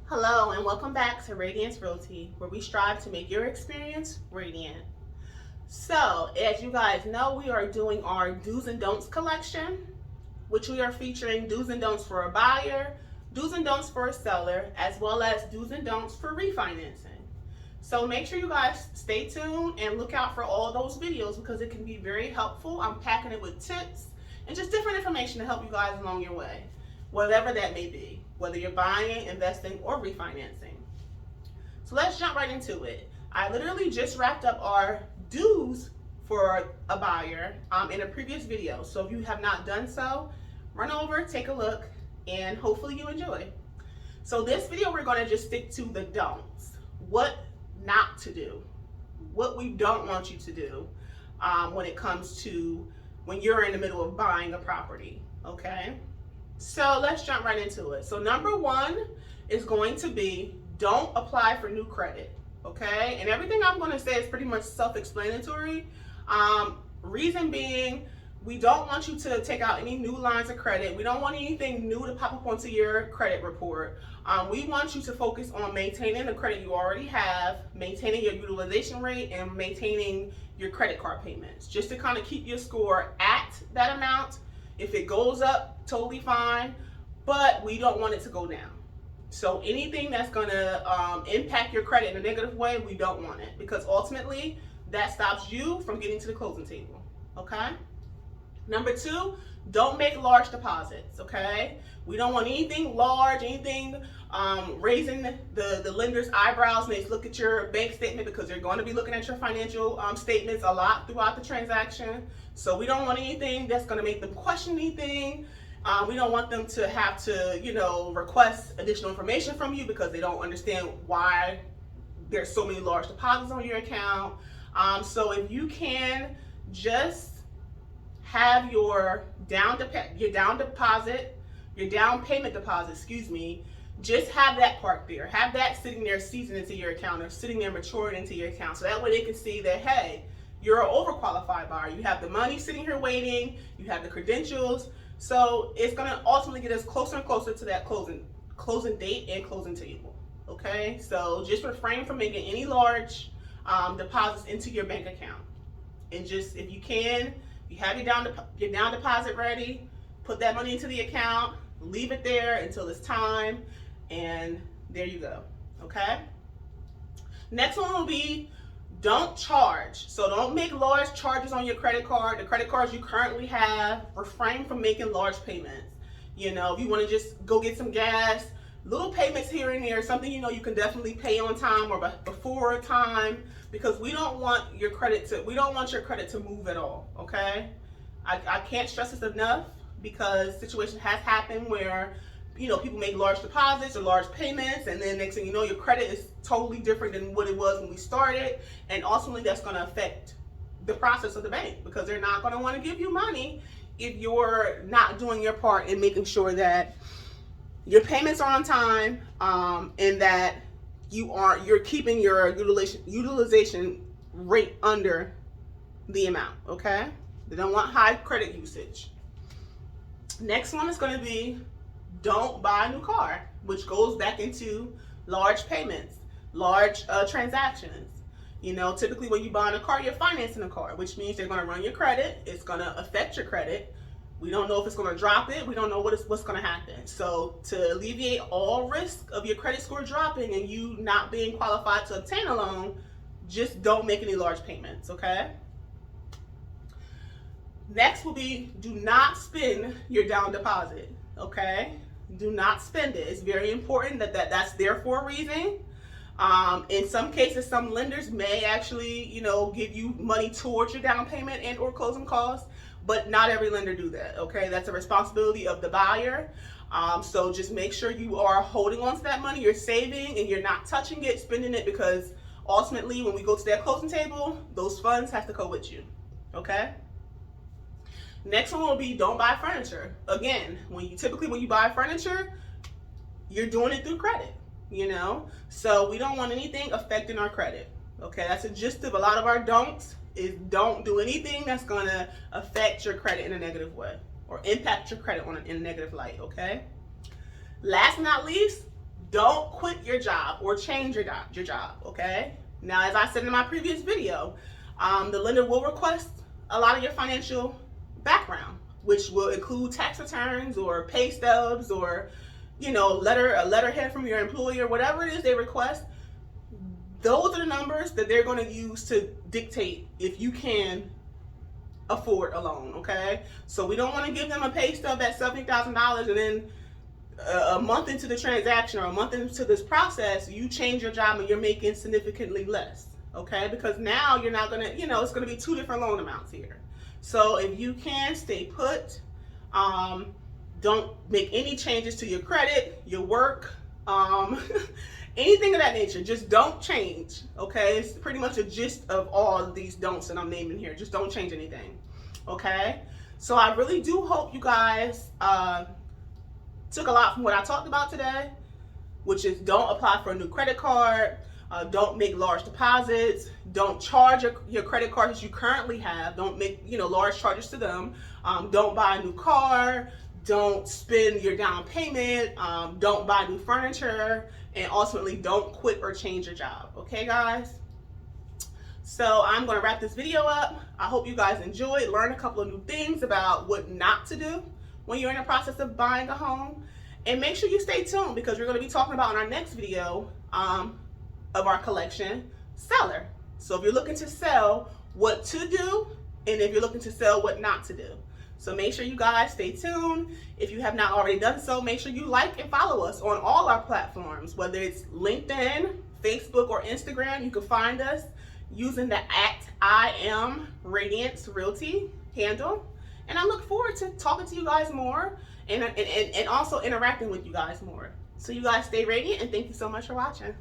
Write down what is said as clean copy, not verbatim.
Hello and welcome back to Radiance Realty, where we strive to make your experience radiant. So, as you guys know, we are doing our do's and don'ts collection, which we are featuring do's and don'ts for a buyer, do's and don'ts for a seller, as well as do's and don'ts for refinancing. So make sure you guys stay tuned and look out for all those videos because it can be very helpful. I'm packing it with tips and just different information to help you guys along your way, whatever that may be, whether you're buying, investing, or refinancing. So let's jump right into it. I literally just wrapped up our do's for a buyer in a previous video. So if you have not done so, run over, take a look, and hopefully you enjoy. So this video, we're going to just stick to the don'ts. What not to do. What we don't want you to do when it comes to when you're in the middle of buying a property, okay? So let's jump right into it. So number one is going to be don't apply for new credit, okay? And everything I'm going to say is pretty much self-explanatory. Reason being, we don't want you to take out any new lines of credit. We don't want anything new to pop up onto your credit report. We want you to focus on maintaining the credit you already have, maintaining your utilization rate, and maintaining your credit card payments, just to kind of keep your score at that amount. If it goes up, totally fine, but we don't want it to go down. So anything that's going to impact your credit in a negative way, we don't want it, because ultimately that stops you from getting to the closing table, okay? Number two, don't make large deposits, okay? We don't want anything large, anything raising the lender's eyebrows when they look at your bank statement, because they're going to be looking at your financial statements a lot throughout the transaction. So we don't want anything that's going to make them question anything. We don't want them to have to, request additional information from you because they don't understand why there's so many large deposits on your account. So if you can just have your down payment deposit, just have that part there. Have that sitting there seasoned into your account or sitting there matured into your account. So that way they can see that, hey, you're an overqualified buyer. You have the money sitting here waiting. You have the credentials. So it's going to ultimately get us closer and closer to that closing date and closing table. Okay? So just refrain from making any large deposits into your bank account. And just, if you can, you have your down deposit ready, put that money into the account, leave it there until it's time, and there you go, okay? Next one will be don't charge. So don't make large charges on your credit card. The credit cards you currently have, refrain from making large payments. If you want to just go get some gas, little payments here and there, something you can definitely pay on time or before time, because we don't want your credit to move at all, okay? I can't stress this enough, because situation has happened where people make large deposits or large payments, and then next thing you know, your credit is totally different than what it was when we started, and ultimately that's going to affect the process of the bank, because they're not going to want to give you money if you're not doing your part in making sure that your payments are on time, and that you're keeping your utilization rate under the amount, okay? They don't want high credit usage. Next one is going to be don't buy a new car, which goes back into large payments, large transactions. Typically when you buy a car, you're financing a car, which means they're going to run your credit. It's going to affect your credit. We don't know if it's going to drop it. We don't know what's going to happen. So to alleviate all risk of your credit score dropping and you not being qualified to obtain a loan, just don't make any large payments, okay? Next will be do not spend your down deposit, okay? Do not spend it. It's very important that's there for a reason. In some cases, some lenders may actually, give you money towards your down payment and or closing costs, but not every lender do that, okay? That's a responsibility of the buyer. So just make sure you are holding on to that money, you're saving, and you're not touching it, spending it, because ultimately when we go to that closing table, those funds have to go with you, okay? Next one will be don't buy furniture. Again, when you buy furniture, you're doing it through credit, So we don't want anything affecting our credit, okay? That's the gist of a lot of our don'ts, is don't do anything that's going to affect your credit in a negative way or impact your credit in a negative light, okay? Last but not least, don't quit your job or change your job, okay? Now, as I said in my previous video, the lender will request a lot of your financial background, which will include tax returns or pay stubs or, you know, a letterhead from your employer, whatever it is they request. Those are the numbers that they're going to use to dictate if you can afford a loan, okay? So we don't want to give them a pay stub at $70,000 and then a month into the transaction or a month into this process, you change your job and you're making significantly less, okay? Because now you're not gonna, you know, it's gonna be two different loan amounts here. So if you can, stay put. Don't make any changes to your credit, your work, anything of that nature. Just don't change, okay? It's pretty much a gist of all of these don'ts that I'm naming here. Just don't change anything, okay? So I really do hope you guys took a lot from what I talked about today, which is don't apply for a new credit card, don't make large deposits, don't charge your credit cards that you currently have, don't make, you know, large charges to them, don't buy a new car, don't spend your down payment, don't buy new furniture, and ultimately don't quit or change your job, okay guys? So I'm going to wrap this video up. I hope you guys enjoyed, learned a couple of new things about what not to do when you're in the process of buying a home. And make sure you stay tuned because we're going to be talking about in our next video of our collection, seller. So if you're looking to sell, what to do, and if you're looking to sell, what not to do. So make sure you guys stay tuned. If you have not already done so, make sure you like and follow us on all our platforms, whether it's LinkedIn, Facebook, or Instagram. You can find us using the @IamRadiance Realty handle. And I look forward to talking to you guys more and also interacting with you guys more. So you guys stay radiant, and thank you so much for watching.